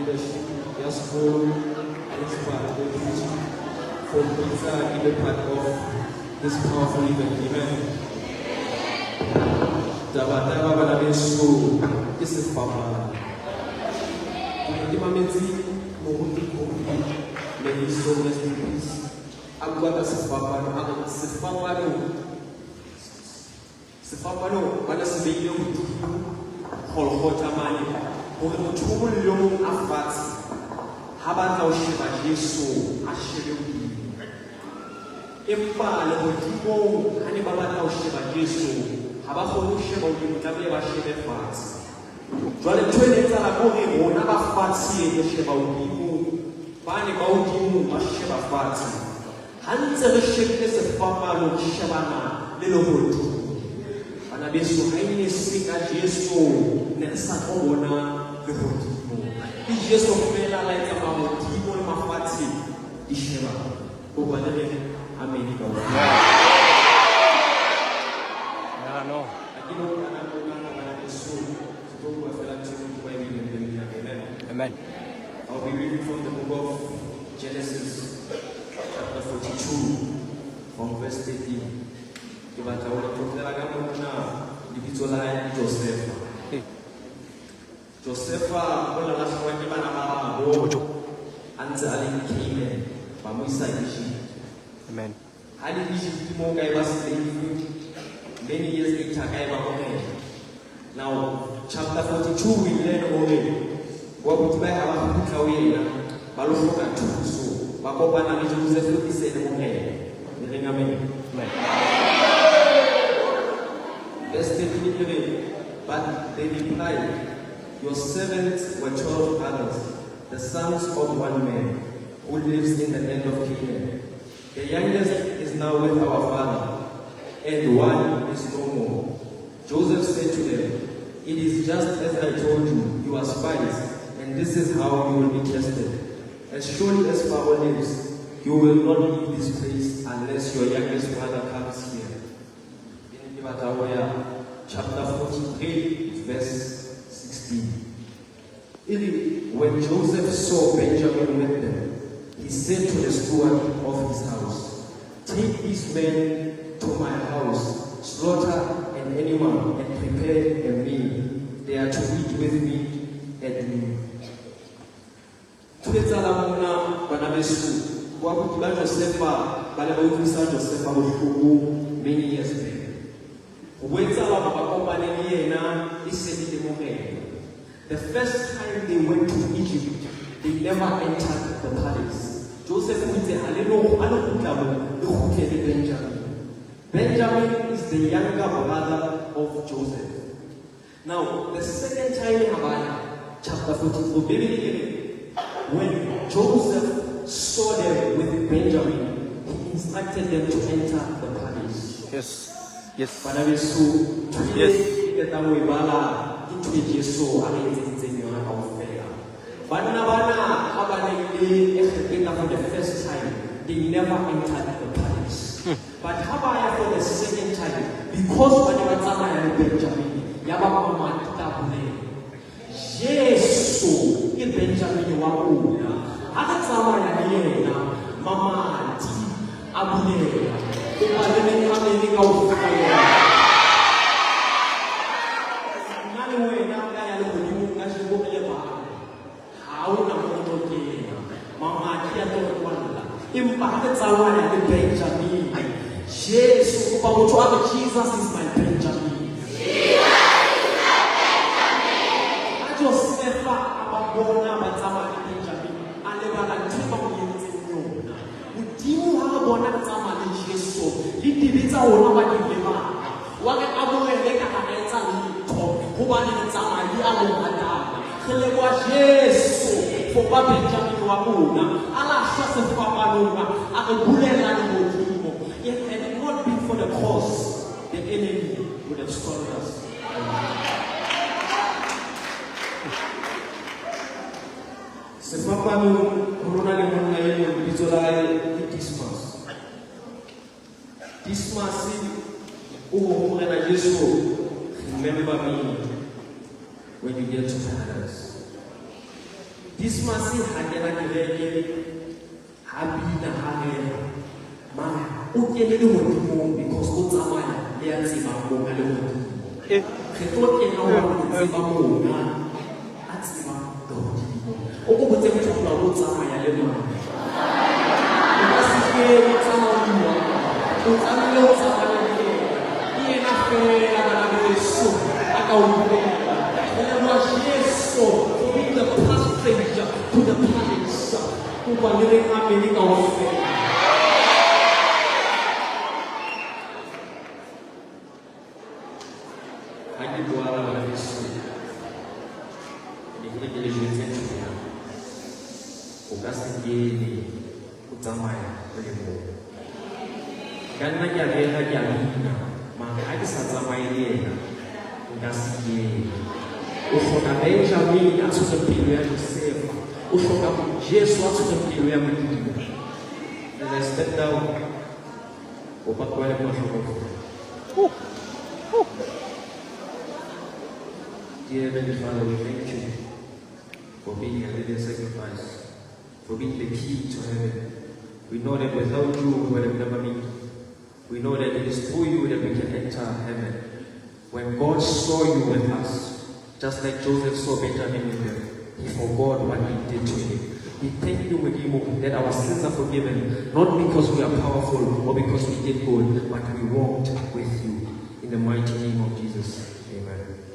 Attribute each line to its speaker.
Speaker 1: leadership, just for inspire the future for pizza in the part of this powerful event. Amen. Dabataba balabesu, this is Papa. Imamenti, Mohuti, may his soul rest in peace. Agora se Papa, se Papa, wala se veio Holhota Mani. Utumu long afat haba na usheba Yesu ashebe impa lo tipo hani baba na usheba Yesu haba khona usheba umtabe bashebe fat jwale twenza la gore bona ba fatsi usheba udimu bani ba udimu basheba fat hanze re shebe se papa lo shebana le lo botu bana beso haini sika Yesu ne sa bona Jesus ofela la ita mamotivo le mafati isheba obalele ameni ka
Speaker 2: no
Speaker 1: akino kana Yesu so ofela tshimo kwa ibile amen. I'll be reading from the book of Genesis chapter 42 from verse 13. Kibataona profela kama kuna dibitsola Joseph. Josepha bona la shwaki bana ba bo antse a le Canaan ba mo isa Egypt.
Speaker 2: Amen.
Speaker 1: Hali Egypt mo kai ba slave many years later kai ba mo. Now chapter 42 we learn already wa buti ba ha ba ka wena ba lo hloka thuso ba kopana le Joseph le sene mo ngene re nga amen. Verse 13, but they replied, your servants were 12 brothers, the sons of one man, who lives in the land of Canaan. The youngest is now with our father, and one is no more. Joseph said to them, "It is just as I told you, you are spies, and this is how you will be tested. As surely as Pharaoh lives, you will not leave this place unless your youngest brother comes here." In Ibatahoya, chapter 43, verse 16. When Joseph saw Benjamin with them, he said to the steward of his house, "Take these men to my house, slaughter an animal, and prepare a meal. They are to eat with me at noon." Tuletsala mona bana besu wa go ba Josefa ba le ba utlwisa Josefa bohloko many years back. Go etsala ba kopane le yena e se di demogela. The first time they went to Egypt, they never entered the palace. Joseph said, Benjamin. Benjamin is the younger brother of Joseph. Now, the second time in Habakkuk, chapter 44, when Joseph saw them with Benjamin, he instructed them to enter the palace.
Speaker 2: Yes. Yes.
Speaker 1: Yes. Jesu against for the first time, they never entered the palace. But Habaya for the second time, because when they were talking Benjamin, Yabama Tabule, Jesu, in Benjamin Wabuna, Atatama Yana, Mama, Abule, who are living out of fire. Impacted someone at the Benjamin. Jesus is my Benjamin. I just never about Bona, but someone Benjamin. I never like to come with you. Have Bona, someone Jesus. He did it all over the river. What Abu and Leka and Sani, who wanted someone, the other one. Jesus. For Benjamin Wabuna, Allah shut the Fabanuma, and the Bulan yet had it not been for the cause, the enemy would have slaughtered us. Sefapanu, Corona Lemonayan, Visualize Dismas. Dismas, oh, and I just remember me when you get to paradise. This must have been happy na hale. Ma, ukele le mo because o tsamaya le ya tsima mo ga le mo. Ke tlo ke na wa tsima mo na. A tsima do. O go botse go tla o tsamaya le mo. O se ke tsamaya mo. O tsamaya o tsamaya le. Ie na fe la na le so. Aka o le. Ele mo Jesu. The passage to the palace, who were living up in our faith. I did what I was saying. The English is Augustine Utamaya, Gana Yavena Yamina, Mahadisatamaina, Augustine. O choca Benjamin a sua filha Josefa. O choca Jesus a sua filha muito. And I step down. O papai é mais Dear Heavenly Father, we thank you for being a living sacrifice, for being the key to heaven. We know that without you we would have never been. We know that it is through you that we can enter heaven. When God saw you with us, just like Joseph saw Benjamin with them, he forgot what he did to him. We thank you, Mudimu, that our sins are forgiven, not because we are powerful or because we did good, but we walked with you. In the mighty name of Jesus, amen.